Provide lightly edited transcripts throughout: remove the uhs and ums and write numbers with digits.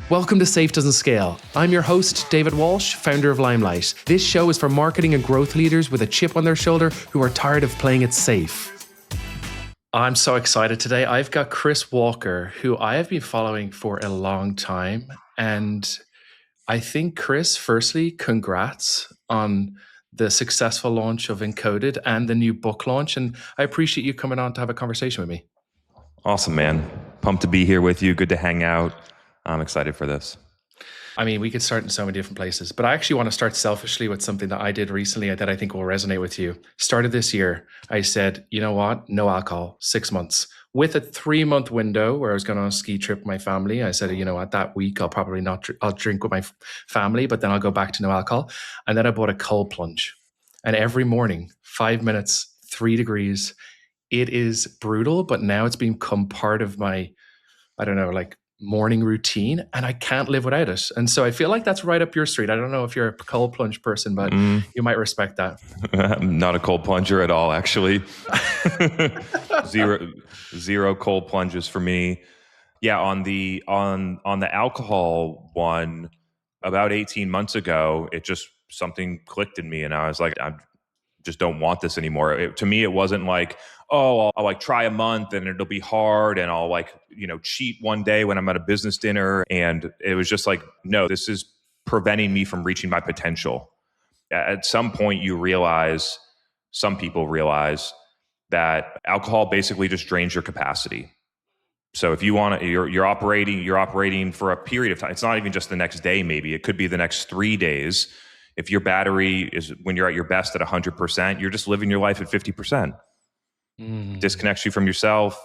Welcome to Safe Doesn't Scale. I'm your host, David Walsh, founder of Limelight. This show is for marketing and growth leaders with a chip on their shoulder who are tired of playing it safe. I'm so excited today. I've got Chris Walker, who I have been following for a long time. And I think, Chris, firstly, congrats on the successful launch of Encoded and the new book launch. And I appreciate you coming on to have a conversation with me. Awesome, man. Pumped to be here with you. Good to hang out. I'm excited for this. I mean, we could start in so many different places, but I actually want to start selfishly with something that I did recently that I think will resonate with you. Started this year, I said, you know what? No alcohol, 6 months. With a 3-month window where I was going on a ski trip with my family, I said, you know what? That week, I'll probably not, I'll drink with my family, but then I'll go back to no alcohol. And then I bought a cold plunge. And every morning, 5 minutes, 3 degrees. It is brutal, but now it's become part of my, I don't know, like morning routine, and I can't live without it. And so I feel like that's right up your street. I don't know if you're a cold plunge person, but you might respect that. I'm not a cold plunger at all, actually. Zero cold plunges for me. Yeah, on the alcohol one, about 18 months ago, it just something clicked in me, and I was like, I just don't want this anymore. To me, it wasn't like, oh, I'll like try a month and it'll be hard and I'll like, cheat one day when I'm at a business dinner. And it was just like, no, this is preventing me from reaching my potential. At some point some people realize that alcohol basically just drains your capacity. So if you want to, you're operating for a period of time. It's not even just the next day, maybe it could be the next 3 days. If your battery is, when you're at your best at 100%, you're just living your life at 50%. Disconnects you from yourself,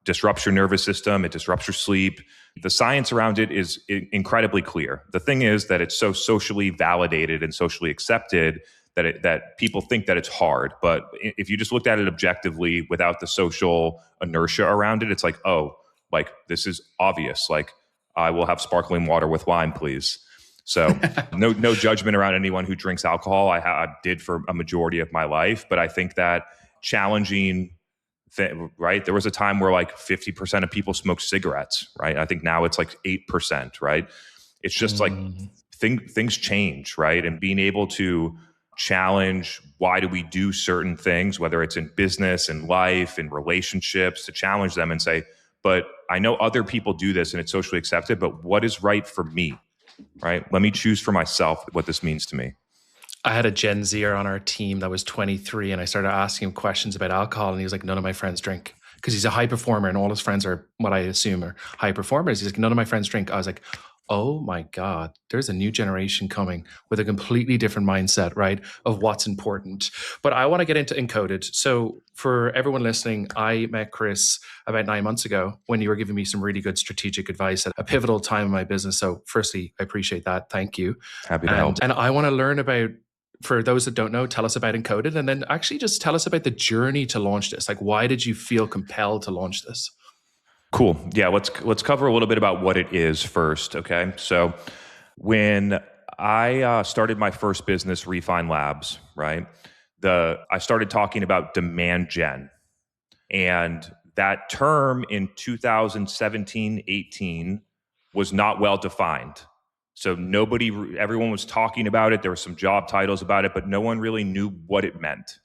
disrupts your nervous system, it disrupts your sleep. The science around it is incredibly clear. The thing is that it's so socially validated and socially accepted that people think that it's hard. But if you just looked at it objectively without the social inertia around it, it's like, oh, like this is obvious. Like I will have sparkling water with lime, please. So no judgment around anyone who drinks alcohol. I did for a majority of my life, but I think that challenging right? There was a time where like 50% of people smoked cigarettes, right? I think now it's like 8%, right? It's just like things change, right? And being able to challenge why do we do certain things, whether it's in business and life and relationships, to challenge them and say, but I know other people do this and it's socially accepted, but what is right for me, right? Let me choose for myself what this means to me. I had a Gen Zer on our team that was 23, and I started asking him questions about alcohol, and he was like, none of my friends drink, because he's a high performer and all his friends are what I assume are high performers. He's like, none of my friends drink. I was like, oh my God, there's a new generation coming with a completely different mindset, right, of what's important. But I want to get into Encoded. So for everyone listening, I met Chris about 9 months ago when you were giving me some really good strategic advice at a pivotal time in my business. So firstly, I appreciate that. Thank you. Happy to help. And I want to learn about, for those that don't know, tell us about Encoded, and then actually just tell us about the journey to launch this. Like, why did you feel compelled to launch this? Cool. Yeah, let's cover a little bit about what it is first, okay? So when I started my first business, Refine Labs, right? I started talking about demand gen. And that term in 2017, 18 was not well defined. So everyone was talking about it. There were some job titles about it, but no one really knew what it meant.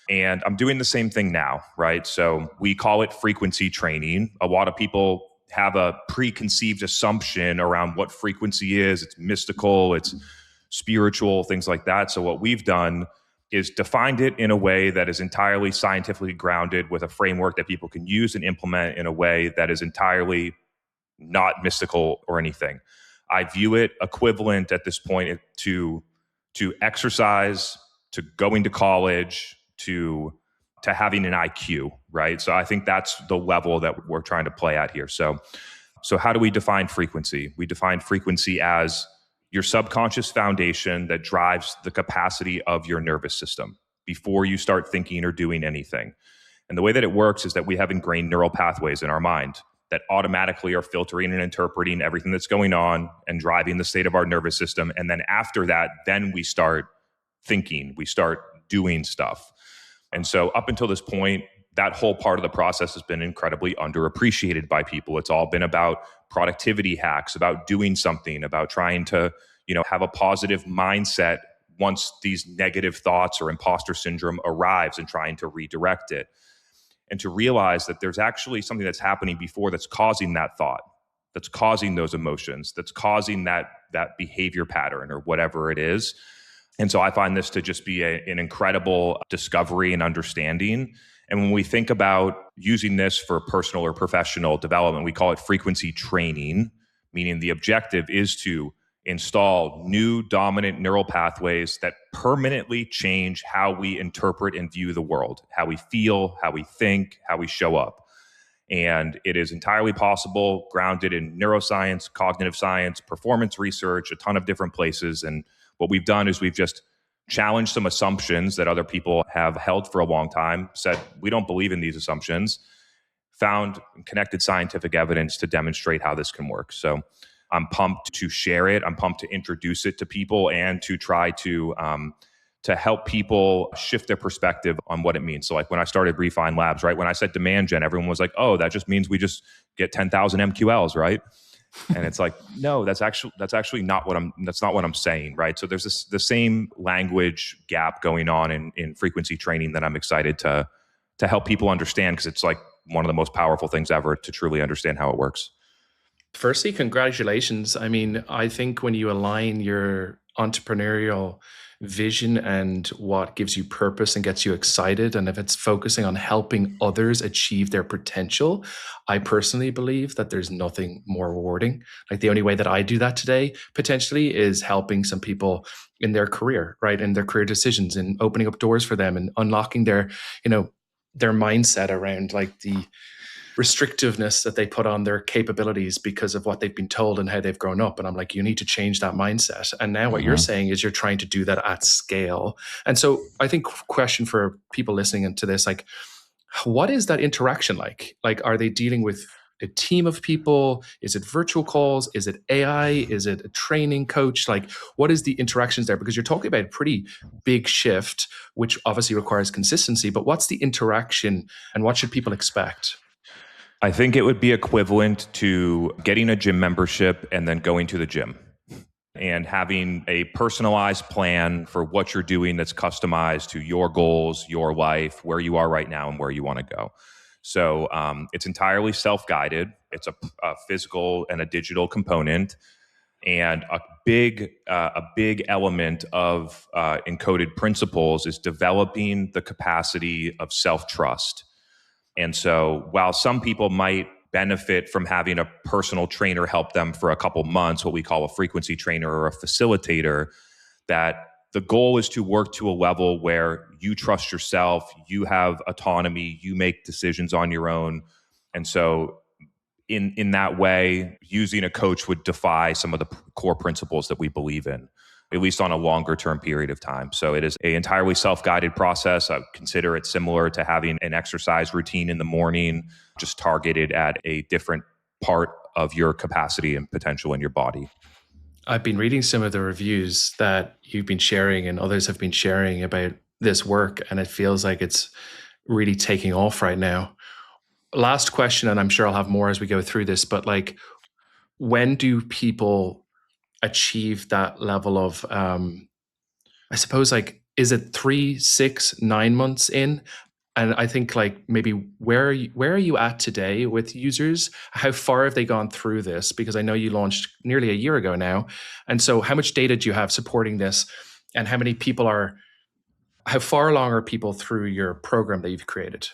And I'm doing the same thing now, right? So we call it frequency training. A lot of people have a preconceived assumption around what frequency is. It's mystical, it's spiritual, things like that. So what we've done is defined it in a way that is entirely scientifically grounded, with a framework that people can use and implement in a way that is entirely not mystical or anything. I view it equivalent at this point to exercise, to going to college, to having an IQ, right? So I think that's the level that we're trying to play at here. So how do we define frequency? We define frequency as your subconscious foundation that drives the capacity of your nervous system before you start thinking or doing anything. And the way that it works is that we have ingrained neural pathways in our mind that automatically are filtering and interpreting everything that's going on and driving the state of our nervous system. And then after that, then we start thinking, we start doing stuff. And so up until this point, that whole part of the process has been incredibly underappreciated by people. It's all been about productivity hacks, about doing something, about trying to, have a positive mindset once these negative thoughts or imposter syndrome arrives, and trying to redirect it. And to realize that there's actually something that's happening before that's causing that thought, that's causing those emotions, that's causing that behavior pattern or whatever it is. And so I find this to just be an incredible discovery and understanding. And when we think about using this for personal or professional development, we call it frequency training, meaning the objective is to install new dominant neural pathways that permanently change how we interpret and view the world, how we feel, how we think, how we show up. And it is entirely possible, grounded in neuroscience, cognitive science, performance research, a ton of different places. And what we've done is we've just challenged some assumptions that other people have held for a long time, said, we don't believe in these assumptions, found connected scientific evidence to demonstrate how this can work. So I'm pumped to share it. I'm pumped to introduce it to people and to try to help people shift their perspective on what it means. So like when I started Refine Labs, right? When I said demand gen, everyone was like, oh, that just means we just get 10,000 MQLs, right? And it's like, no, that's actually not what I'm saying, right? So there's the same language gap going on in frequency training that I'm excited to help people understand, because it's like one of the most powerful things ever to truly understand how it works. Firstly, congratulations. I mean, I think when you align your entrepreneurial vision and what gives you purpose and gets you excited, and if it's focusing on helping others achieve their potential, I personally believe that there's nothing more rewarding. Like the only way that I do that today potentially is helping some people in their career, right? In their career decisions, and opening up doors for them and unlocking their, their mindset around like the restrictiveness that they put on their capabilities because of what they've been told and how they've grown up. And I'm like, you need to change that mindset. And now what you're saying is you're trying to do that at scale. And so I think question for people listening to this, like, what is that interaction like? Like, are they dealing with a team of people? Is it virtual calls? Is it AI? Is it a training coach? Like, what is the interactions there? Because you're talking about a pretty big shift, which obviously requires consistency, but what's the interaction and what should people expect? I think it would be equivalent to getting a gym membership and then going to the gym and having a personalized plan for what you're doing that's customized to your goals, your life, where you are right now, and where you want to go. So it's entirely self-guided. It's a physical and a digital component. And a big element of Encoded principles is developing the capacity of self-trust. And so while some people might benefit from having a personal trainer help them for a couple months, what we call a frequency trainer or a facilitator, that the goal is to work to a level where you trust yourself, you have autonomy, you make decisions on your own. And so in that way, using a coach would defy some of the core principles that we believe in, at least on a longer term period of time. So it is an entirely self-guided process. I consider it similar to having an exercise routine in the morning, just targeted at a different part of your capacity and potential in your body. I've been reading some of the reviews that you've been sharing and others have been sharing about this work, and it feels like it's really taking off right now. Last question, and I'm sure I'll have more as we go through this, but like, when do people achieve that level of, I suppose, like, is it 3, 6, 9 months in? And I think like maybe where are you at today with users? How far have they gone through this? Because I know you launched nearly a year ago now. And so how much data do you have supporting this? And how far along are people through your program that you've created?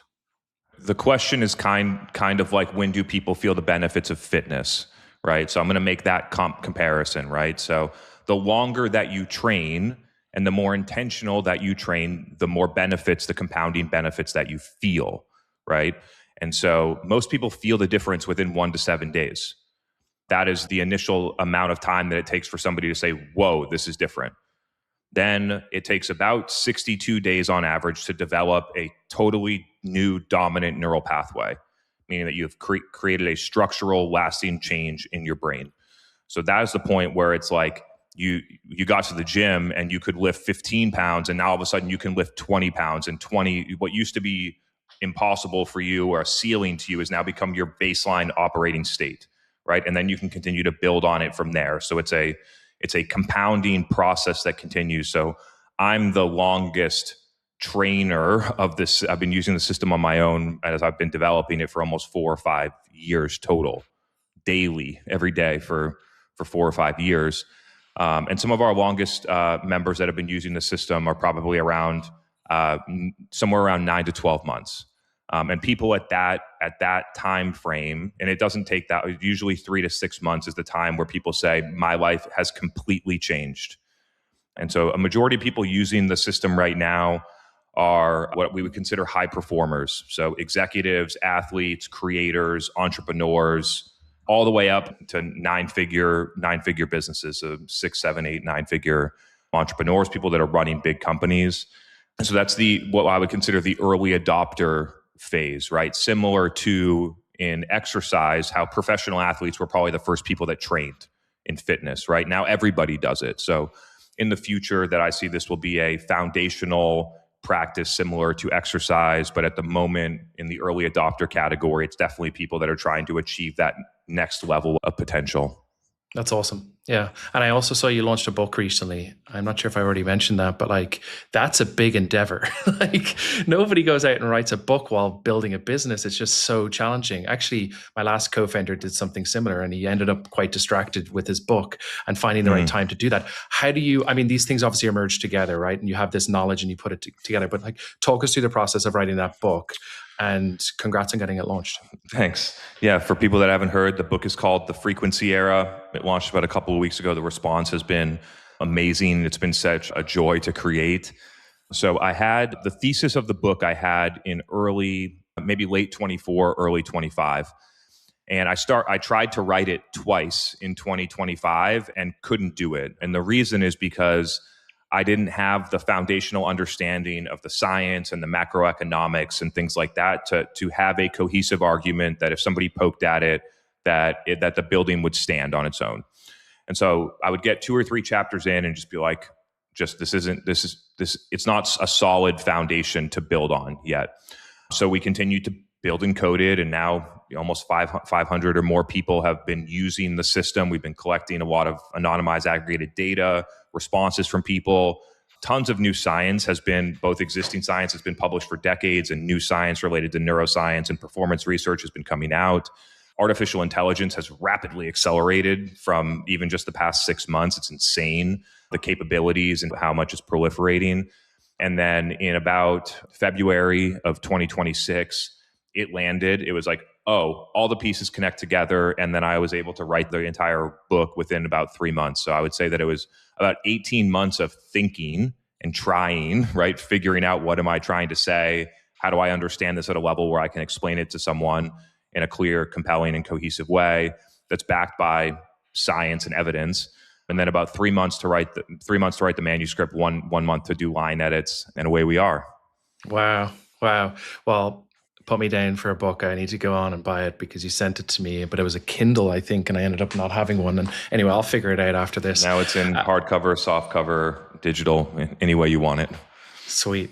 The question is kind of like, when do people feel the benefits of fitness, right? So I'm going to make that comparison, right? So the longer that you train and the more intentional that you train, the more benefits, the compounding benefits that you feel, right? And so most people feel the difference within 1 to 7 days. That is the initial amount of time that it takes for somebody to say, whoa, this is different. Then it takes about 62 days on average to develop a totally new dominant neural pathway, meaning that you've created a structural lasting change in your brain. So that is the point where it's like you got to the gym and you could lift 15 pounds and now all of a sudden you can lift 20 pounds, and what used to be impossible for you or a ceiling to you has now become your baseline operating state, right? And then you can continue to build on it from there. So it's a compounding process that continues. So I'm the longest trainer of this. I've been using the system on my own as I've been developing it for almost 4 or 5 years total, daily, every day for 4 or 5 years. And some of our longest members that have been using the system are probably around somewhere around 9 to 12 months. And people at that time frame, and it doesn't take that. Usually 3 to 6 months is the time where people say my life has completely changed. And so a majority of people using the system right now are what we would consider high performers. So executives, athletes, creators, entrepreneurs, all the way up to nine-figure businesses, so 6, 7, 8, 9-figure entrepreneurs, people that are running big companies. And so that's what I would consider the early adopter phase, right? Similar to in exercise, how professional athletes were probably the first people that trained in fitness, right? Now everybody does it. So in the future that I see, this will be a foundational practice similar to exercise, but at the moment in the early adopter category, it's definitely people that are trying to achieve that next level of potential. That's awesome. Yeah. And I also saw you launched a book recently. I'm not sure if I already mentioned that, but like that's a big endeavor. Like nobody goes out and writes a book while building a business. It's just so challenging. Actually, my last co-founder did something similar and he ended up quite distracted with his book and finding the right time to do that. How do you, I mean, these things obviously emerge together, right? And you have this knowledge and you put it together, but like talk us through the process of writing that book. And congrats on getting it launched. Thanks. Yeah, for people that haven't heard, the book is called The Frequency Era. It launched about a couple of weeks ago. The response has been amazing. It's been such a joy to create. So I had the thesis of the book I had in maybe late 24, early 25. And I tried to write it twice in 2025 and couldn't do it. And the reason is because I didn't have the foundational understanding of the science and the macroeconomics and things like that to have a cohesive argument that if somebody poked at it, that the building would stand on its own. And so I would get 2 or 3 chapters in and just be like, it's not a solid foundation to build on yet. So we continued to build Encoded, and now almost 500 or more people have been using the system. We've been collecting a lot of anonymized aggregated data, responses from people. Tons of new science both existing science has been published for decades, and new science related to neuroscience and performance research has been coming out. Artificial intelligence has rapidly accelerated from even just the past 6 months. It's insane, the capabilities and how much it's proliferating. And then in about February of 2026, it landed. It was like, oh, all the pieces connect together. And then I was able to write the entire book within about 3 months. So I would say that it was about 18 months of thinking and trying, right? Figuring out, what am I trying to say? How do I understand this at a level where I can explain it to someone in a clear, compelling, and cohesive way that's backed by science and evidence? And then about 3 months to write the manuscript, one month to do line edits, and away we are. Wow. Well, put me down for a book. I need to go on and buy it because you sent it to me, but it was a Kindle, I think, and I ended up not having one. And anyway, I'll figure it out after this. Now it's in hardcover, softcover, digital, any way you want it. Sweet.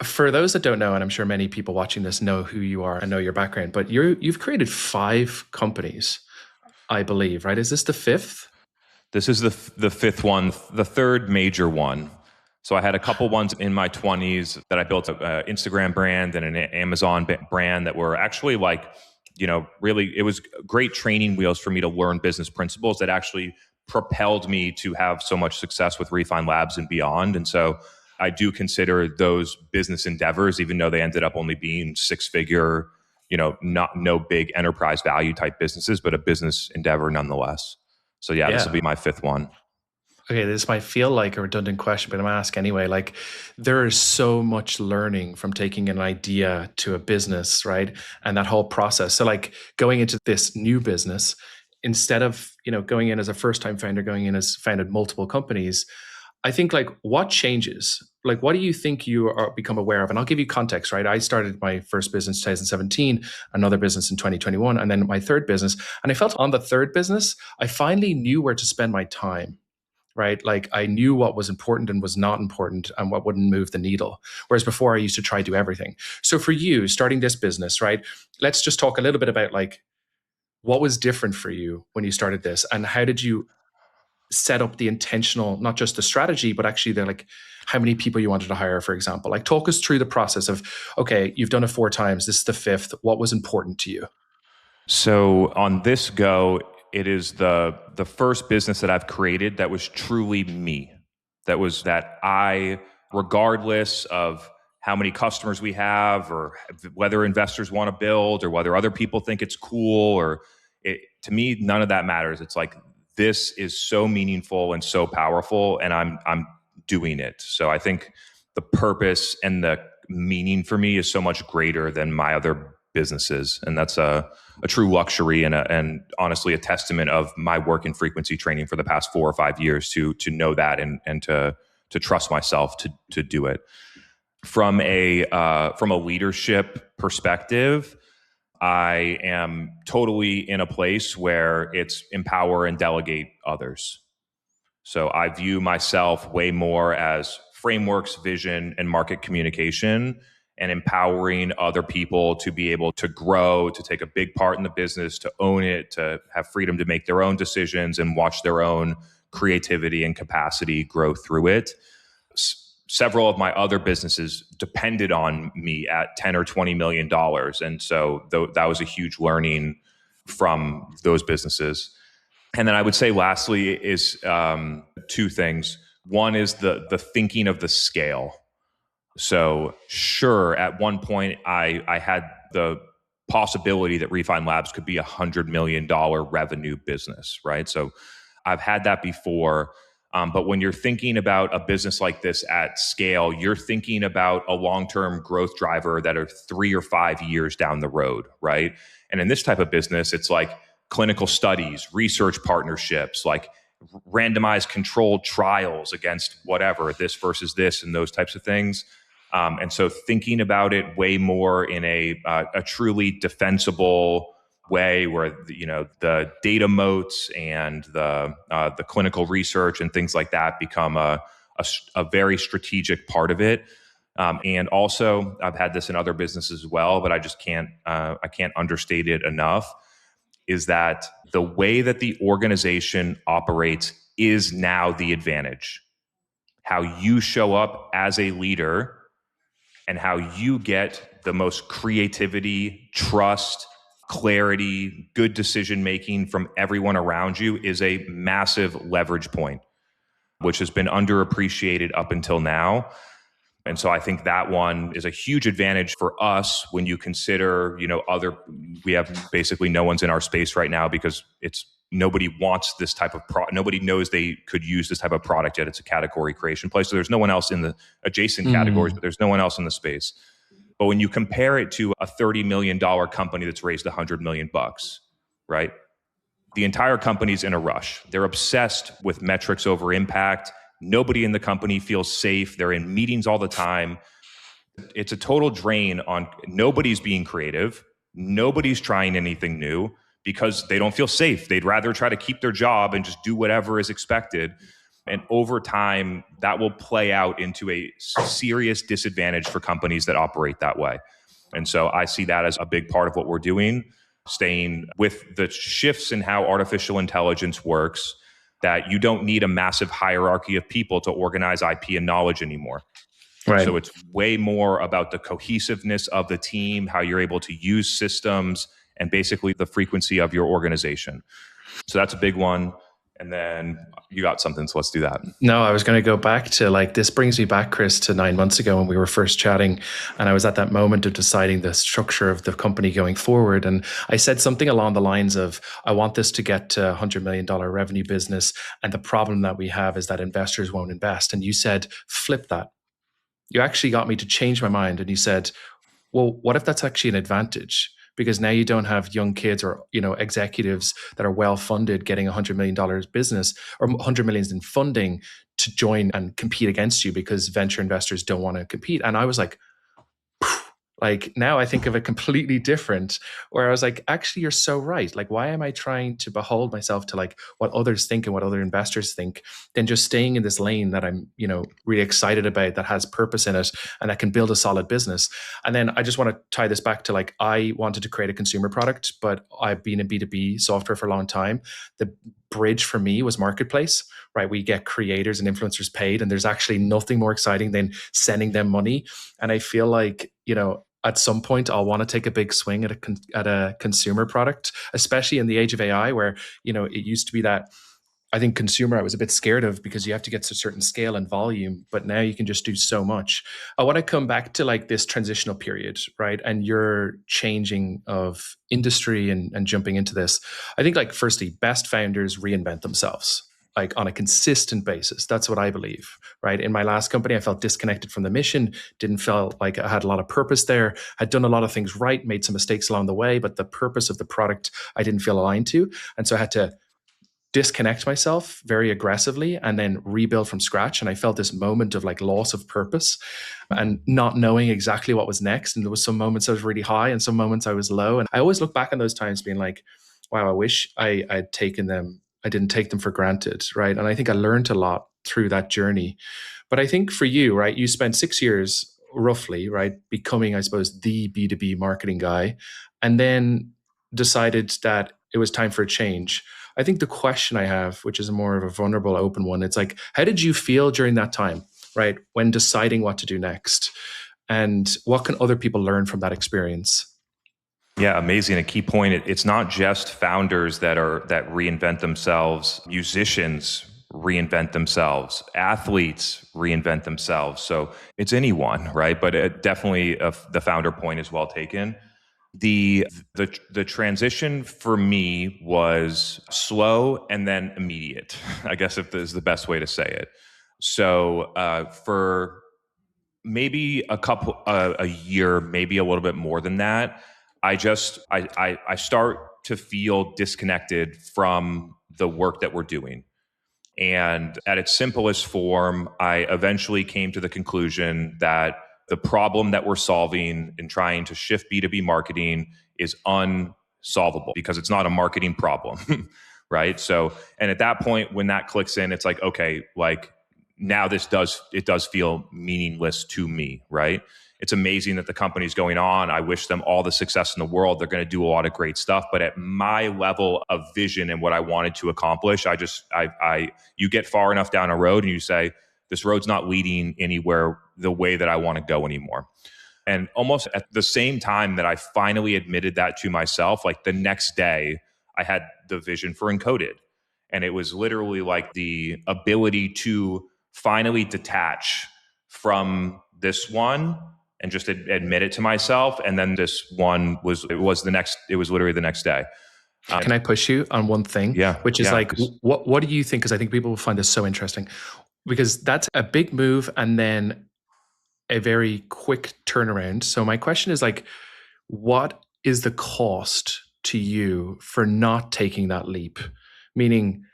For those that don't know, and I'm sure many people watching this know who you are and know your background, but you've created 5 companies, I believe, right? Is this the 5th? This is the 5th one, the 3rd major one. So I had a couple ones in my 20s that I built an Instagram brand and an Amazon brand that were actually like, really, it was great training wheels for me to learn business principles that actually propelled me to have so much success with Refine Labs and beyond. And so I do consider those business endeavors, even though they ended up only being 6-figure, no big enterprise value type businesses, but a business endeavor nonetheless. So yeah, this will be my 5th one. Okay, this might feel like a redundant question, but I'm going to ask anyway. Like, there is so much learning from taking an idea to a business, right? And that whole process. So like going into this new business, instead of, going in as a first-time founder, going in as founded multiple companies, I think like what changes? Like, what do you think you are become aware of? And I'll give you context, right? I started my first business in 2017, another business in 2021, and then my 3rd business. And I felt on the 3rd business, I finally knew where to spend my time. right? Like I knew what was important and was not important and what wouldn't move the needle. Whereas before I used to try to do everything. So for you starting this business, right? Let's just talk a little bit about like what was different for you when you started this and how did you set up the intentional, not just the strategy, but actually the like how many people you wanted to hire, for example. Like talk us through the process of, okay, you've done it 4 times, this is the fifth. What was important to you? So on this go, it is the first business that I've created that was truly me. That I, regardless of how many customers we have or whether investors want to build or whether other people think it's cool or to me, none of that matters. It's like this is so meaningful and so powerful, and I'm doing it. So I think the purpose and the meaning for me is so much greater than my other businesses, and that's a true luxury and honestly a testament of my work in frequency training for the past 4 or 5 years to know that and to trust myself to do it. From a leadership perspective, I am totally in a place where it's empower and delegate others. So I view myself way more as frameworks, vision, and market communication, and empowering other people to be able to grow, to take a big part in the business, to own it, to have freedom to make their own decisions and watch their own creativity and capacity grow through it. Several of my other businesses depended on me at 10 or $20 million. And so that was a huge learning from those businesses. And then I would say lastly is 2 things. One is the thinking of the scale. So sure, at one point I had the possibility that Refine Labs could be $100 million revenue business, right? So I've had that before. But when you're thinking about a business like this at scale, you're thinking about a long-term growth driver that are 3 or 5 years down the road, right? And in this type of business, it's like clinical studies, research partnerships, like randomized controlled trials against whatever, this versus this and those types of things. And so thinking about it way more in a truly defensible way where the data moats and the clinical research and things like that become a very strategic part of it. And also, I've had this in other businesses as well, but I just can't understate it enough, is that the way that the organization operates is now the advantage. How you show up as a leader and how you get the most creativity, trust, clarity, good decision making from everyone around you is a massive leverage point, which has been underappreciated up until now. And so I think that one is a huge advantage for us when you consider, we have basically no one's in our space right now because nobody wants this type of nobody knows they could use this type of product yet. It's a category creation place. So there's no one else in the adjacent categories, but there's no one else in the space. But when you compare it to a $30 million company that's raised $100 million, right? The entire company's in a rush. They're obsessed with metrics over impact. Nobody in the company feels safe. They're in meetings all the time. It's a total drain on nobody's being creative. Nobody's trying anything new because they don't feel safe. They'd rather try to keep their job and just do whatever is expected. And over time, that will play out into a serious disadvantage for companies that operate that way. And so I see that as a big part of what we're doing, staying with the shifts in how artificial intelligence works, that you don't need a massive hierarchy of people to organize IP and knowledge anymore. Right. So it's way more about the cohesiveness of the team, how you're able to use systems, and basically the frequency of your organization. So that's a big one. And then you got something, so let's do that. No, I was going to go back to this brings me back, Chris, to 9 months ago when we were first chatting. And I was at that moment of deciding the structure of the company going forward. And I said something along the lines of, I want this to get to $100 million revenue business. And the problem that we have is that investors won't invest. And you said, flip that. You actually got me to change my mind. And you said, well, what if that's actually an advantage? Because now you don't have young kids or executives that are well funded getting $100 million business or $100 million in funding to join and compete against you because venture investors don't want to compete. And I was like, Like now I think of it completely different, where I was like, actually, you're so right. Like, why am I trying to behold myself to like what others think and what other investors think, than just staying in this lane that I'm, really excited about, that has purpose in it and that can build a solid business. And then I just want to tie this back to like, I wanted to create a consumer product, but I've been in B2B software for a long time. The bridge for me was marketplace, right? We get creators and influencers paid, and there's actually nothing more exciting than sending them money. And I feel like, at some point I'll want to take a big swing at a consumer product, especially in the age of AI, where it used to be that I think consumer I was a bit scared of, because you have to get to a certain scale and volume, but now you can just do so much. I want to come back to like this transitional period, right? And your changing of industry and jumping into this. I think like firstly, best founders reinvent themselves like on a consistent basis. That's what I believe, right? In my last company, I felt disconnected from the mission, didn't feel like I had a lot of purpose there. I'd done a lot of things right, made some mistakes along the way, but the purpose of the product I didn't feel aligned to. And so I had to disconnect myself very aggressively and then rebuild from scratch. And I felt this moment of like loss of purpose and not knowing exactly what was next. And there was some moments I was really high and some moments I was low. And I always look back on those times being like, wow, I wish I'd taken them. I didn't take them for granted. Right. And I think I learned a lot through that journey. But I think for you, right, you spent 6 years roughly, right, becoming, I suppose, the B2B marketing guy, and then decided that it was time for a change. I think the question I have, which is more of a vulnerable, open one, it's like, how did you feel during that time, right, when deciding what to do next? And what can other people learn from that experience? Yeah, amazing. A key point. It's not just founders that reinvent themselves. Musicians reinvent themselves. Athletes reinvent themselves. So it's anyone, right? But definitely the founder point is well taken. The transition for me was slow and then immediate. I guess if this is the best way to say it. So for maybe a year, maybe a little bit more than that, I start to feel disconnected from the work that we're doing. And at its simplest form, I eventually came to the conclusion that the problem that we're solving in trying to shift B2B marketing is unsolvable because it's not a marketing problem, right? So, and at that point, when that clicks in, it's like, okay, like now it does feel meaningless to me, right? It's amazing that the company's going on. I wish them all the success in the world. They're going to do a lot of great stuff. But at my level of vision and what I wanted to accomplish, you get far enough down a road and you say, this road's not leading anywhere the way that I want to go anymore. And almost at the same time that I finally admitted that to myself, like the next day, I had the vision for Encoded. And it was literally like the ability to finally detach from this one and just admit it to myself. And then this one was literally the next day. Can I push you on one thing? Yeah. Which is yeah, like, what do you think? Because I think people will find this so interesting, because that's a big move and then a very quick turnaround. So my question is like, what is the cost to you for not taking that leap? Meaning,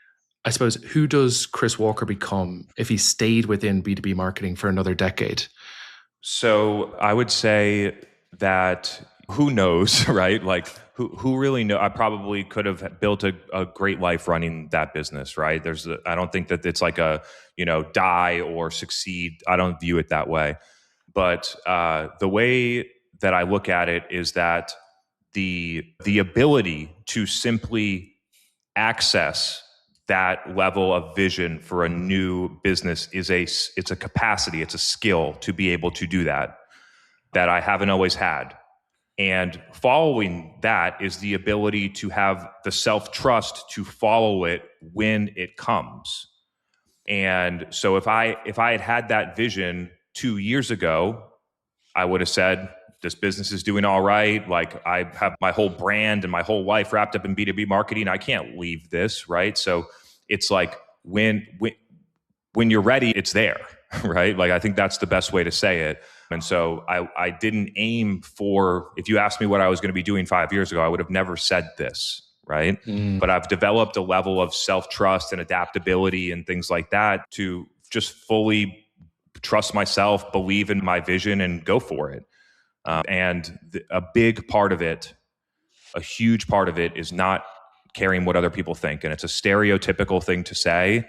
I suppose, who does Chris Walker become if he stayed within B2B marketing for another decade? So I would say that who knows, right? Like who really know? I probably could have built a great life running that business, right? I don't think that it's like a, die or succeed. I don't view it that way. But the way that I look at it is that the ability to simply access that level of vision for a new business it's a capacity, it's a skill to be able to do that I haven't always had. And following that is the ability to have the self-trust to follow it when it comes. And so if I had that vision 2 years ago, I would have said, this business is doing all right. Like I have my whole brand and my whole life wrapped up in B2B marketing. I can't leave this, right? So it's like when you're ready, it's there, right? Like I think that's the best way to say it. And so I didn't aim for, if you asked me what I was going to be doing 5 years ago, I would have never said this, right? But I've developed a level of self-trust and adaptability and things like that to just fully trust myself, believe in my vision, and go for it. A big part of it, a huge part of it, is not caring what other people think. And it's a stereotypical thing to say.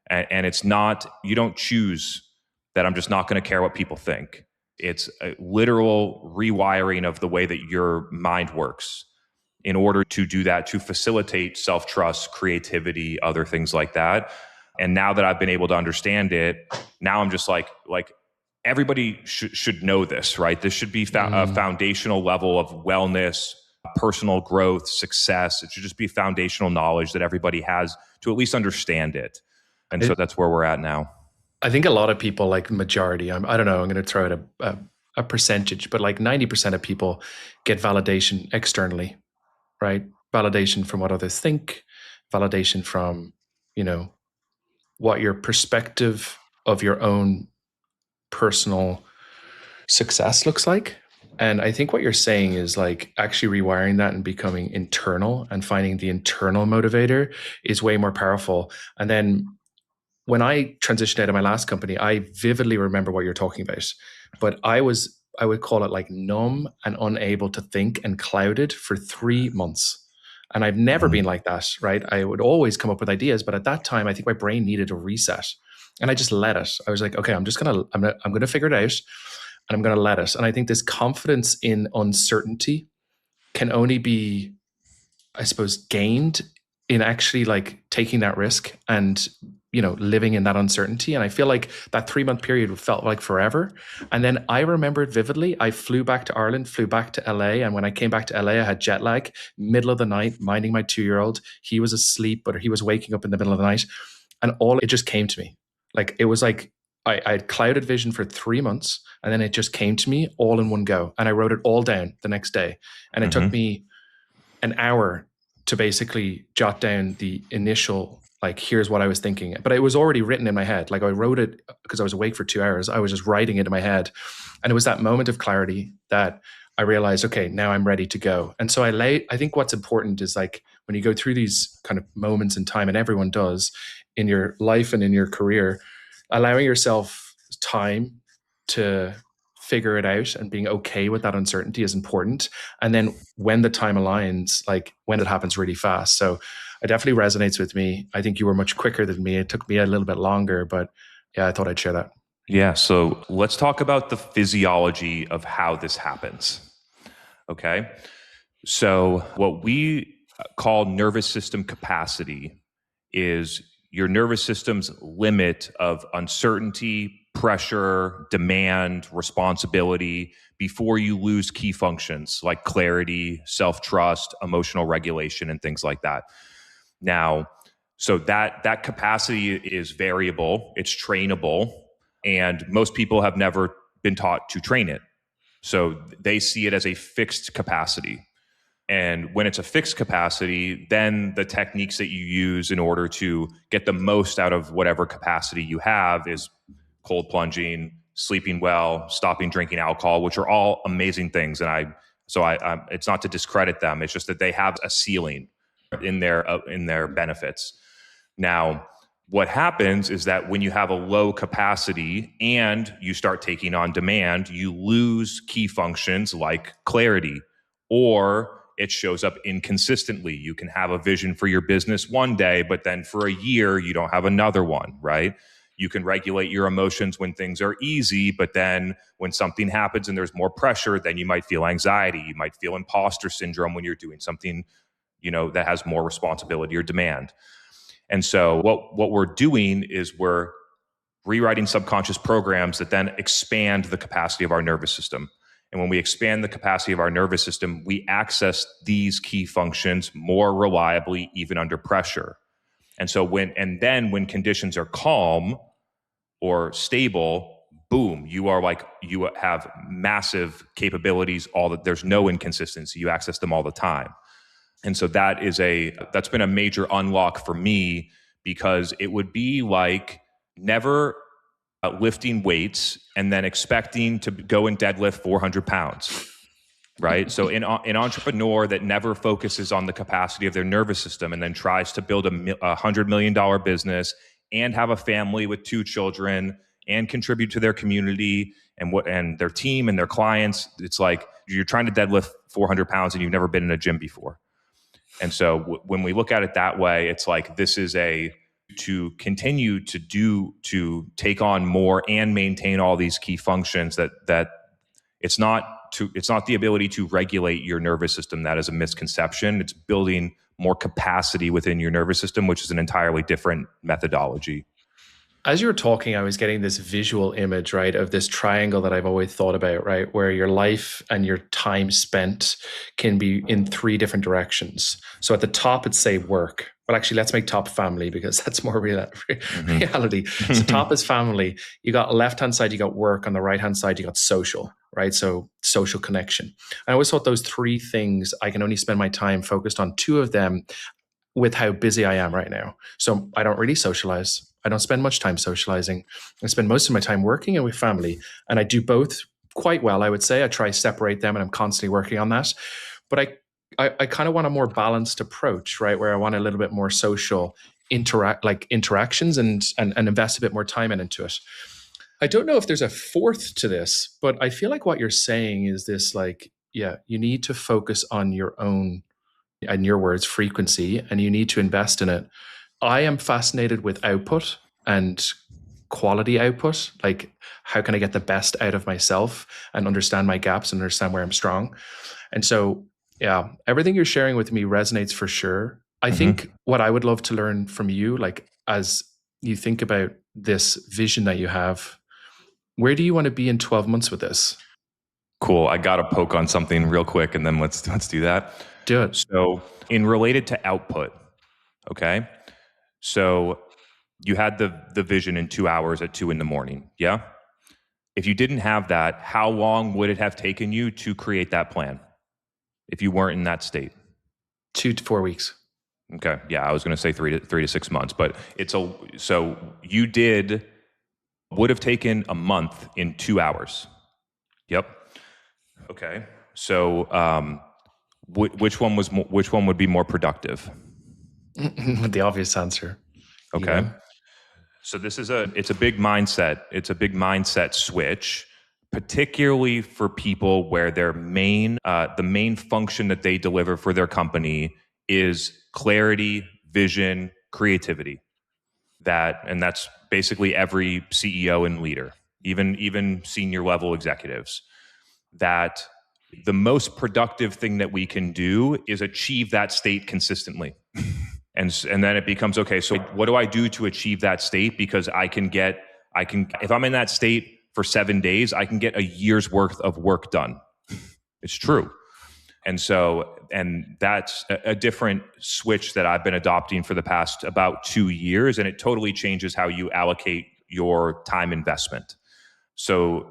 And it's not, you don't choose that I'm just not going to care what people think. It's a literal rewiring of the way that your mind works in order to do that, to facilitate self-trust, creativity, other things like that. And now that I've been able to understand it, now I'm just like everybody should know this, right? This should be a foundational level of wellness, personal growth, success. It should just be foundational knowledge that everybody has to at least understand it. And so that's where we're at now. I think a lot of people, like majority, I don't know, I'm going to throw out a percentage, but like 90% of people get validation externally, right? Validation from what others think, validation from, what your perspective of your own personal success looks like. And I think what you're saying is like actually rewiring that and becoming internal and finding the internal motivator is way more powerful. And then when I transitioned out of my last company, I vividly remember what you're talking about, but I would call it like numb and unable to think and clouded for 3 months. And I've never been like that, right? I would always come up with ideas, but at that time, I think my brain needed a reset, and I just let it. I was like, okay, I'm gonna figure it out, and I'm gonna let it. And I think this confidence in uncertainty can only be, I suppose, gained in actually like taking that risk and living in that uncertainty. And I feel like that 3-month period felt like forever. And then I remember it vividly. I flew back to Ireland, flew back to LA. And when I came back to LA, I had jet lag, middle of the night, minding my 2-year-old. He was asleep, but he was waking up in the middle of the night. And it just came to me. Like, it was like, I had clouded vision for 3 months, and then it just came to me all in one go. And I wrote it all down the next day. And it took me an hour to basically jot down the initial, like, here's what I was thinking. But it was already written in my head. Like, I wrote it because I was awake for 2 hours. I was just writing it in my head. And it was that moment of clarity that I realized, okay, now I'm ready to go. And so I think what's important is, like, when you go through these kind of moments in time, and everyone does in your life and in your career, allowing yourself time to figure it out and being okay with that uncertainty is important. And then when the time aligns, like when it happens really fast. So it definitely resonates with me. I think you were much quicker than me. It took me a little bit longer, but yeah, I thought I'd share that. Yeah. So let's talk about the physiology of how this happens. Okay. So what we call nervous system capacity is your nervous system's limit of uncertainty, pressure, demand, responsibility before you lose key functions like clarity, self-trust, emotional regulation, and things like that. Now, so that capacity is variable, it's trainable, and most people have never been taught to train it. So they see it as a fixed capacity. And when it's a fixed capacity, then the techniques that you use in order to get the most out of whatever capacity you have is cold plunging, sleeping well, stopping drinking alcohol, which are all amazing things. And it's not to discredit them. It's just that they have a ceiling in their benefits. Now, what happens is that when you have a low capacity and you start taking on demand, you lose key functions like clarity, or it shows up inconsistently. You can have a vision for your business one day, but then for a year, you don't have another one, right? You can regulate your emotions when things are easy, but then when something happens and there's more pressure, then you might feel anxiety. You might feel imposter syndrome when you're doing something, that has more responsibility or demand. And so what we're doing is we're rewriting subconscious programs that then expand the capacity of our nervous system. And when we expand the capacity of our nervous system, we access these key functions more reliably, even under pressure. And so when conditions are calm or stable, boom, you have massive capabilities. There's no inconsistency. You access them all the time. And so that's been a major unlock for me, because it would be like never lifting weights and then expecting to go and deadlift 400 pounds, right? So an entrepreneur that never focuses on the capacity of their nervous system and then tries to build $100 million business and have a family with 2 children and contribute to their community and their team and their clients. It's like you're trying to deadlift 400 pounds and you've never been in a gym before. And so when we look at it that way, it's like this is to continue to take on more and maintain all these key functions that it's not the ability to regulate your nervous system that is a misconception. It's building more capacity within your nervous system, which is an entirely different methodology. As you were talking, I was getting this visual image, right, of this triangle that I've always thought about, right, where your life and your time spent can be in three different directions. So at the top, it's say work. Well, actually, let's make top family because that's more reality. So top is family. You got left-hand side, you got work. On the right-hand side, you got social, right? So social connection. I always thought those three things, I can only spend my time focused on two of them with how busy I am right now. So I don't really socialize. I don't spend much time socializing. I spend most of my time working and with family. And I do both quite well, I would say. I try to separate them and I'm constantly working on that. But I kind of want a more balanced approach, right? Where I want a little bit more social interactions and invest a bit more time into it. I don't know if there's a fourth to this, but I feel like what you're saying is this, like, yeah, you need to focus on your own, in your words, frequency, and you need to invest in it. I am fascinated with output and quality output. Like, how can I get the best out of myself and understand my gaps and understand where I'm strong? And so, yeah, everything you're sharing with me resonates for sure. I think what I would love to learn from you, like, as you think about this vision that you have, where do you want to be in 12 months with this? Cool. I got to poke on something real quick and then let's do that. Do it. So in related to output, okay? So you had the vision in 2 hours at 2 a.m. Yeah? If you didn't have that, how long would it have taken you to create that plan if you weren't in that state? 2 to 4 weeks. Okay. Yeah, I was going to say 3 to 6 months, but so would have taken a month in 2 hours. Yep. Okay. So which one would be more productive? The obvious answer. Okay. Yeah. So it's a big mindset. It's a big mindset switch, particularly for people where the main function that they deliver for their company is clarity, vision, creativity. That's basically every CEO and leader, even senior level executives. That the most productive thing that we can do is achieve that state consistently. And then it becomes, okay, so what do I do to achieve that state? Because if I'm in that state for 7 days, I can get a year's worth of work done. It's true. And that's a different switch that I've been adopting for the past about 2 years. And it totally changes how you allocate your time investment. So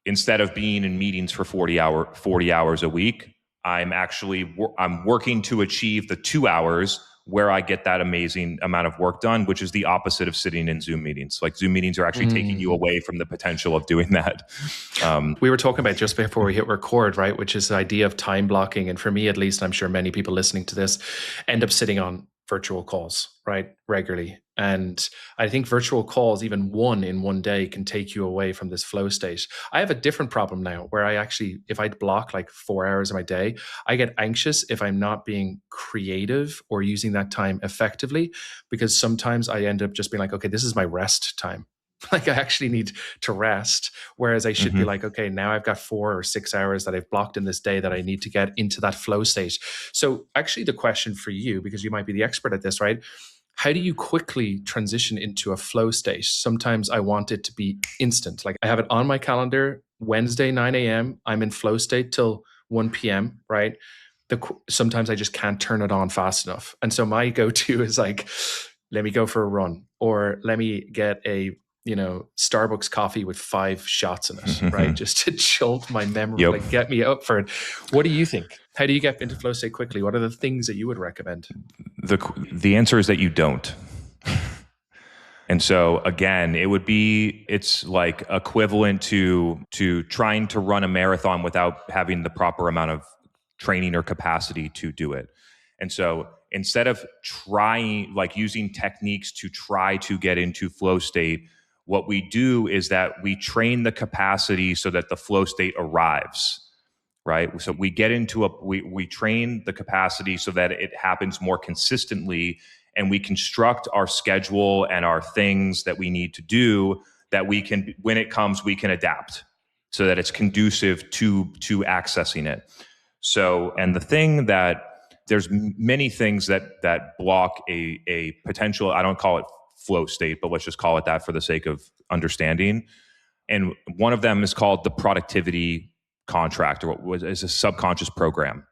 instead of being in meetings for 40 hours a week, I'm working to achieve the 2 hours where I get that amazing amount of work done, which is the opposite of sitting in Zoom meetings. Like, Zoom meetings are actually taking you away from the potential of doing that. We were talking about just before we hit record, right? Which is the idea of time blocking. And for me, at least, I'm sure many people listening to this end up sitting on virtual calls, right? Regularly. And I think virtual calls, even one in one day, can take you away from this flow state. I have a different problem now where if I block like 4 hours of my day, I get anxious if I'm not being creative or using that time effectively, because sometimes I end up just being like, okay, this is my rest time. Like, I actually need to rest. Whereas I should be like, okay, now I've got 4 or 6 hours that I've blocked in this day that I need to get into that flow state. So actually the question for you, because you might be the expert at this, right? How do you quickly transition into a flow state? Sometimes I want it to be instant. Like, I have it on my calendar, Wednesday, 9 a.m. I'm in flow state till 1 p.m., right? Sometimes I just can't turn it on fast enough. And so my go-to is like, let me go for a run, or let me get a Starbucks coffee with 5 shots in it, right? Just to jolt my memory, like, get me up for it. What do you think? How do you get into flow state quickly? What are the things that you would recommend? The answer is that you don't. And so again, it's like equivalent to trying to run a marathon without having the proper amount of training or capacity to do it. And so instead of using techniques to try to get into flow state, What we do is that we train the capacity so that the flow state arrives, right? So we get into we train the capacity so that it happens more consistently, and we construct our schedule and our things that we need to do that we can, when it comes, we can adapt so that it's conducive to accessing it. So, and the thing that there's many things that block a potential, I don't call it flow state, but let's just call it that for the sake of understanding. And one of them is called the productivity contract, or what is a subconscious program,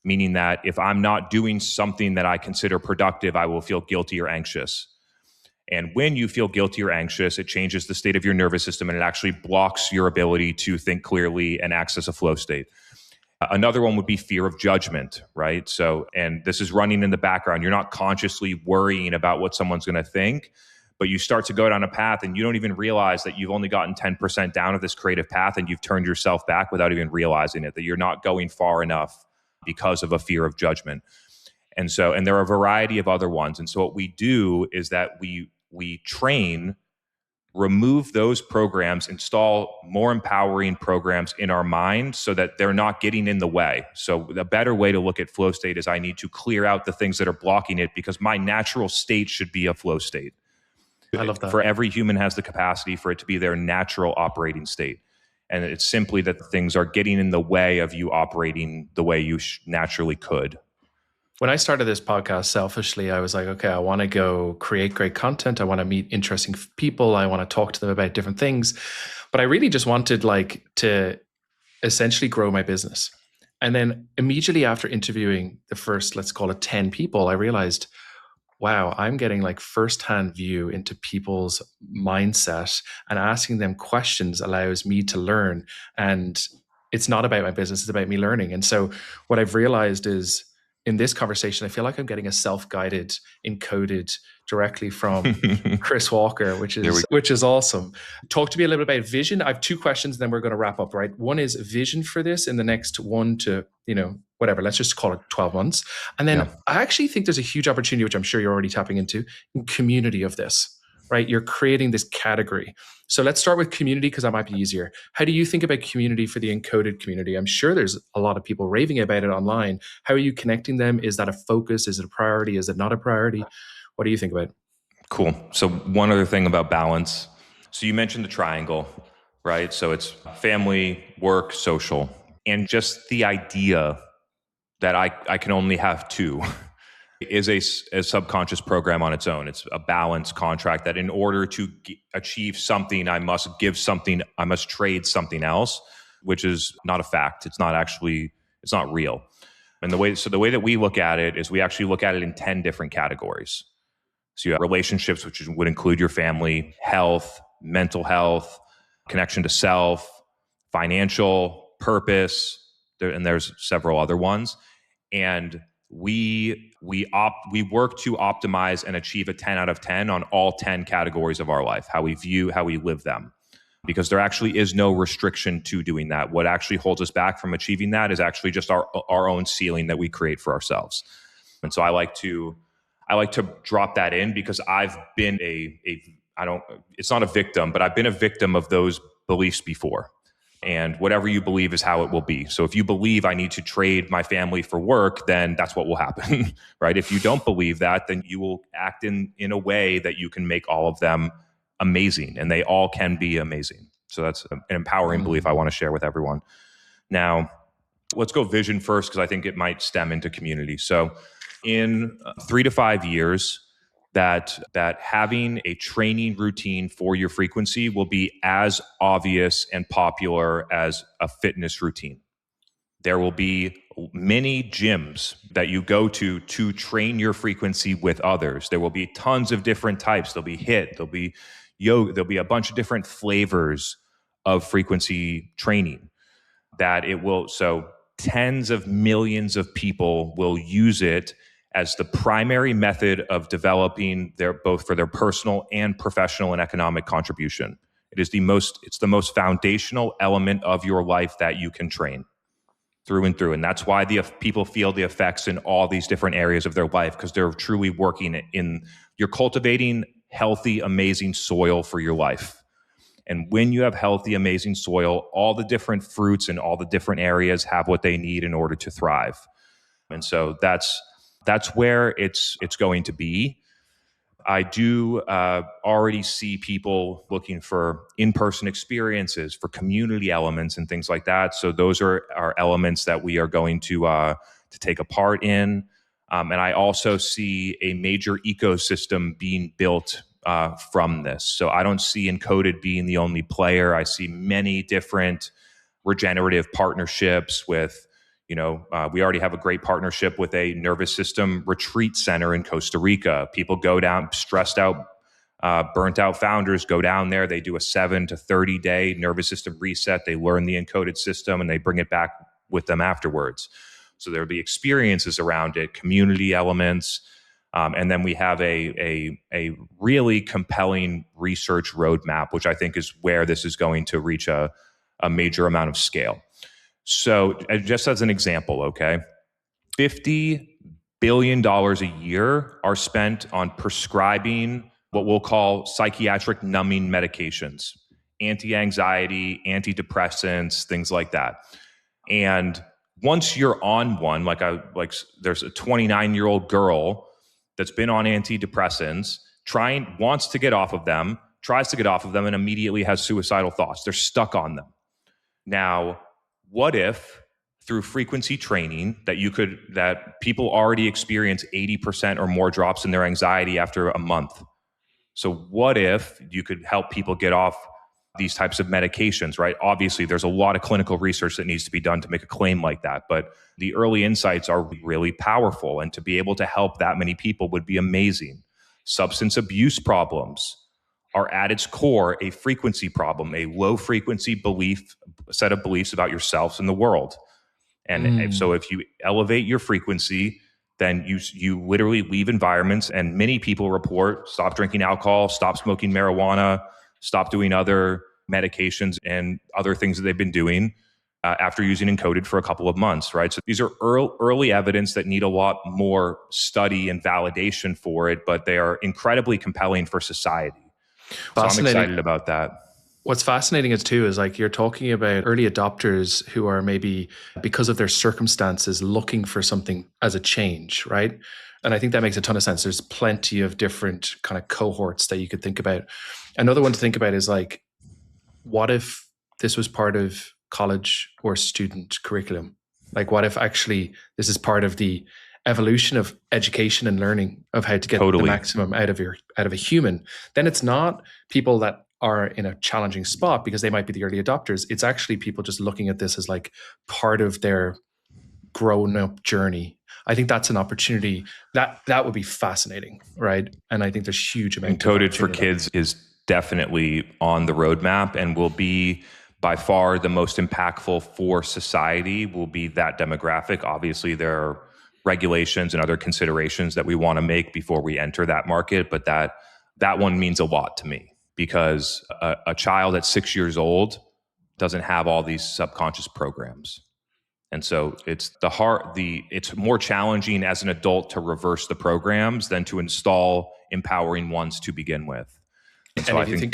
meaning that if I'm not doing something that I consider productive, I will feel guilty or anxious. And when you feel guilty or anxious, it changes the state of your nervous system, and it actually blocks your ability to think clearly and access a flow state. Another one would be fear of judgment, right? So, and this is running in the background. You're not consciously worrying about what someone's going to think, but you start to go down a path and you don't even realize that you've only gotten 10% down of this creative path, and you've turned yourself back without even realizing it, that you're not going far enough because of a fear of judgment. And so, and there are a variety of other ones. And so what we do is that we train, remove those programs, install more empowering programs in our mind so that they're not getting in the way. So the better way to look at flow state is I need to clear out the things that are blocking it, because my natural state should be a flow state. I love that. For every human has the capacity for it to be their natural operating state. And it's simply that things are getting in the way of you operating the way you naturally could. When I started this podcast selfishly, I was like, okay, I want to go create great content. I want to meet interesting people. I want to talk to them about different things. But I really just wanted to essentially grow my business. And then immediately after interviewing the first, let's call it 10 people, I realized, wow, I'm getting like firsthand view into people's mindset, and asking them questions allows me to learn. And it's not about my business, it's about me learning. And so what I've realized is, in this conversation, I feel like I'm getting a self-guided encoded directly from Chris Walker, which is awesome. Talk to me a little bit about vision. I have two questions, then we're going to wrap up, right? One is vision for this in the next 1 to, whatever, let's just call it 12 months. And then I actually think there's a huge opportunity, which I'm sure you're already tapping into, in community of this, right? You're creating this category. So let's start with community, because that might be easier. How do you think about community for the encoded community? I'm sure there's a lot of people raving about it online. How are you connecting them? Is that a focus? Is it a priority? Is it not a priority? What do you think about it? Cool. So one other thing about balance. So you mentioned the triangle, right? So it's family, work, social, and just the idea that I can only have two is a subconscious program on its own. It's a balance contract that in order to achieve something, I must give something, I must trade something else, which is not a fact. It's not real. And the way that we look at it is we actually look at it in 10 different categories. So you have relationships, which would include your family, health, mental health, connection to self, financial, purpose, and there's several other ones. And we work to optimize and achieve a 10 out of 10 on all 10 categories of our life, how we view, how we live them, because there actually is no restriction to doing that. What actually holds us back from achieving that is actually just our own ceiling that we create for ourselves. And so I like to drop that in, because I've been it's not a victim, but I've been a victim of those beliefs before. And whatever you believe is how it will be. So if you believe I need to trade my family for work, then that's what will happen, right? If you don't believe that, then you will act in a way that you can make all of them amazing, and they all can be amazing. So that's an empowering belief I want to share with everyone. Now, let's go vision first, because I think it might stem into community. So in 3 to 5 years, that having a training routine for your frequency will be as obvious and popular as a fitness routine. There will be many gyms that you go to train your frequency with others. There will be tons of different types. There'll be HIIT, there'll be yoga, there'll be a bunch of different flavors of frequency training that it will, so tens of millions of people will use it as the primary method of developing both for their personal and professional and economic contribution. It's the most foundational element of your life that you can train through and through. And that's why people feel the effects in all these different areas of their life, because they're truly working you're cultivating healthy, amazing soil for your life. And when you have healthy, amazing soil, all the different fruits in all the different areas have what they need in order to thrive. And so that's where it's going to be. I do already see people looking for in-person experiences, for community elements and things like that. So those are elements that we are going to take a part in. And I also see a major ecosystem being built from this. So I don't see Encoded being the only player. I see many different regenerative partnerships with, we already have a great partnership with a nervous system retreat center in Costa Rica. People go down, stressed out, burnt out founders go down there. They do a 7 to 30 day nervous system reset. They learn the Encoded system and they bring it back with them afterwards. So there'll be experiences around it, community elements. And then we have a really compelling research roadmap, which I think is where this is going to reach a major amount of scale. So just as an example, okay, $50 billion a year are spent on prescribing what we'll call psychiatric numbing medications, anti-anxiety, antidepressants, things like that. And once you're on one, like there's a 29-year-old girl that's been on antidepressants, wants to get off of them, tries to get off of them, and immediately has suicidal thoughts. They're stuck on them. Now, what if through frequency training that people already experience 80% or more drops in their anxiety after a month? So what if you could help people get off these types of medications, right? Obviously, there's a lot of clinical research that needs to be done to make a claim like that, but the early insights are really powerful, and to be able to help that many people would be amazing. Substance abuse problems are at its core a frequency problem, a low frequency set of beliefs about yourselves and the world. And so if you elevate your frequency, then you literally leave environments, and many people report stop drinking alcohol, stop smoking marijuana, stop doing other medications and other things that they've been doing after using Encoded for a couple of months, right? So these are early evidence that need a lot more study and validation for it, but they are incredibly compelling for society. So I'm excited about that. What's fascinating is like you're talking about early adopters who are maybe, because of their circumstances, looking for something as a change, right? And I think that makes a ton of sense. There's plenty of different kind of cohorts that you could think about. Another one to think about is like, what if this was part of college or student curriculum? Like, what if actually this is part of the evolution of education and learning of how to get the maximum out of a human? Then it's not people that are in a challenging spot because they might be the early adopters. It's actually people just looking at this as like part of their grown up journey. I think that's an opportunity that would be fascinating, right? And I think there's huge amount Encoded for kids is definitely on the roadmap and will be by far the most impactful for society, will be that demographic. Obviously, there are regulations and other considerations that we want to make before we enter that market, but that one means a lot to me, because a child at 6 years old doesn't have all these subconscious programs. And so it's it's more challenging as an adult to reverse the programs than to install empowering ones to begin with. And so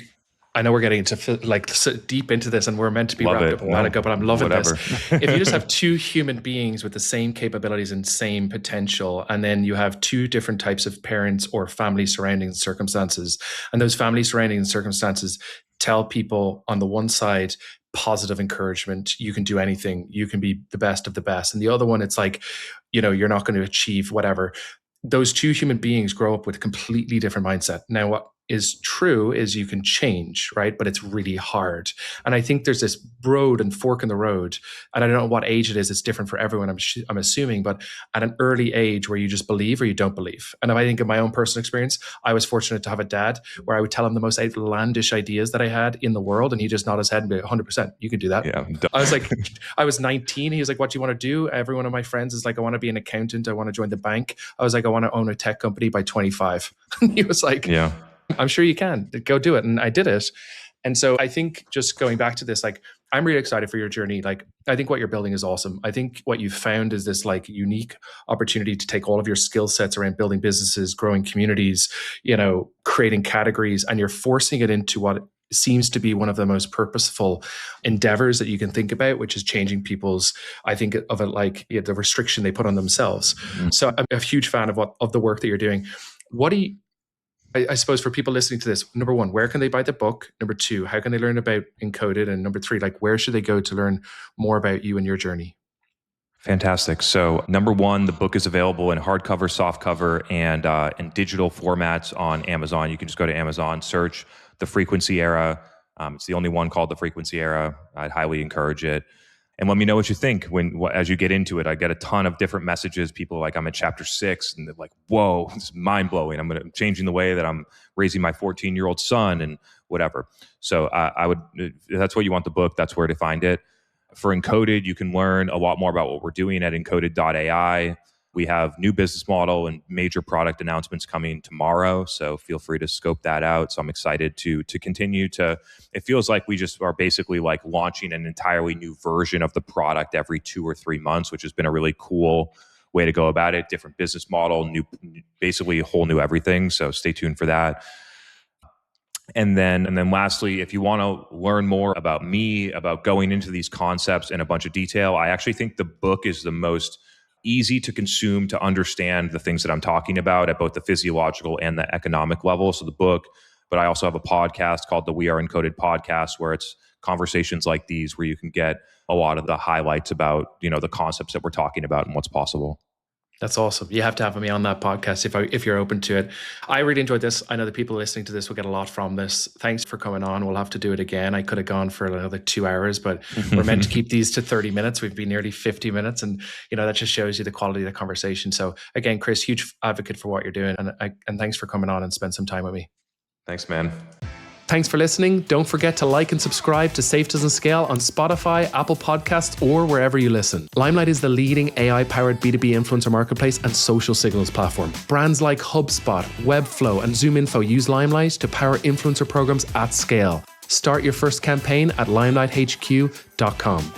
I know we're getting into like so deep into this, and we're meant to be wrapped up a while ago, but I'm loving this. If you just have two human beings with the same capabilities and same potential, and then you have two different types of parents or family surrounding circumstances, and those family surrounding circumstances tell people on the one side positive encouragement, you can do anything, you can be the best of the best, and the other one, it's like, you're not going to achieve whatever. Those two human beings grow up with a completely different mindset. Now, what is true is you can change, right? But it's really hard. And I think there's this road and fork in the road. And I don't know what age it is. It's different for everyone, I'm assuming, but at an early age where you just believe or you don't believe. And if I think of my own personal experience, I was fortunate to have a dad where I would tell him the most outlandish ideas that I had in the world. And he just nod his head and be 100%, you can do that. Yeah, I was like, I was 19. He was like, what do you want to do? Every one of my friends is like, I want to be an accountant. I want to join the bank. I was like, I want to own a tech company by 25. And he was like, yeah, I'm sure you can. Go do it. And I did it. And so I think just going back to this, like, I'm really excited for your journey. Like, I think what you're building is awesome. I think what you've found is this like unique opportunity to take all of your skill sets around building businesses, growing communities, creating categories, and you're forcing it into what seems to be one of the most purposeful endeavors that you can think about, which is changing people's, I think of it like the restriction they put on themselves. So I'm a huge fan of the work that you're doing. What do you, I suppose for people listening to this, number one, where can they buy the book? Number two, how can they learn about Encoded? And number three, like where should they go to learn more about you and your journey? Fantastic. So number one, the book is available in hardcover, softcover, and digital formats on Amazon. You can just go to Amazon, search The Frequency Era. It's the only one called The Frequency Era. I'd highly encourage it. And let me know what you think as you get into it. I get a ton of different messages. People like, I'm at chapter 6 and they're like, whoa, this is mind blowing. I'm changing the way that I'm raising my 14-year-old son and whatever. So that's what you want the book. That's where to find it. For Encoded, you can learn a lot more about what we're doing at encoded.ai. We have new business model and major product announcements coming tomorrow, so feel free to scope that out. So I'm excited to continue to, it feels like we just are basically like launching an entirely new version of the product every 2 or 3 months, which has been a really cool way to go about it. Different business model, basically a whole new everything. So stay tuned for that. And then lastly, if you want to learn more about me, about going into these concepts in a bunch of detail, I actually think the book is the most easy to consume, to understand the things that I'm talking about at both the physiological and the economic level. So the book, but I also have a podcast called the We Are Encoded podcast, where it's conversations like these, where you can get a lot of the highlights about, the concepts that we're talking about and what's possible. That's awesome. You have to have me on that podcast if you're open to it. I really enjoyed this. I know the people listening to this will get a lot from this. Thanks for coming on. We'll have to do it again. I could have gone for another 2 hours, but we're meant to keep these to 30 minutes. We've been nearly 50 minutes, and that just shows you the quality of the conversation. So again, Chris, huge advocate for what you're doing, and thanks for coming on and spend some time with me. Thanks, man. Thanks for listening. Don't forget to like and subscribe to Safe Doesn't Scale on Spotify, Apple Podcasts, or wherever you listen. Limelight is the leading AI-powered B2B influencer marketplace and social signals platform. Brands like HubSpot, Webflow, and ZoomInfo use Limelight to power influencer programs at scale. Start your first campaign at limelighthq.com.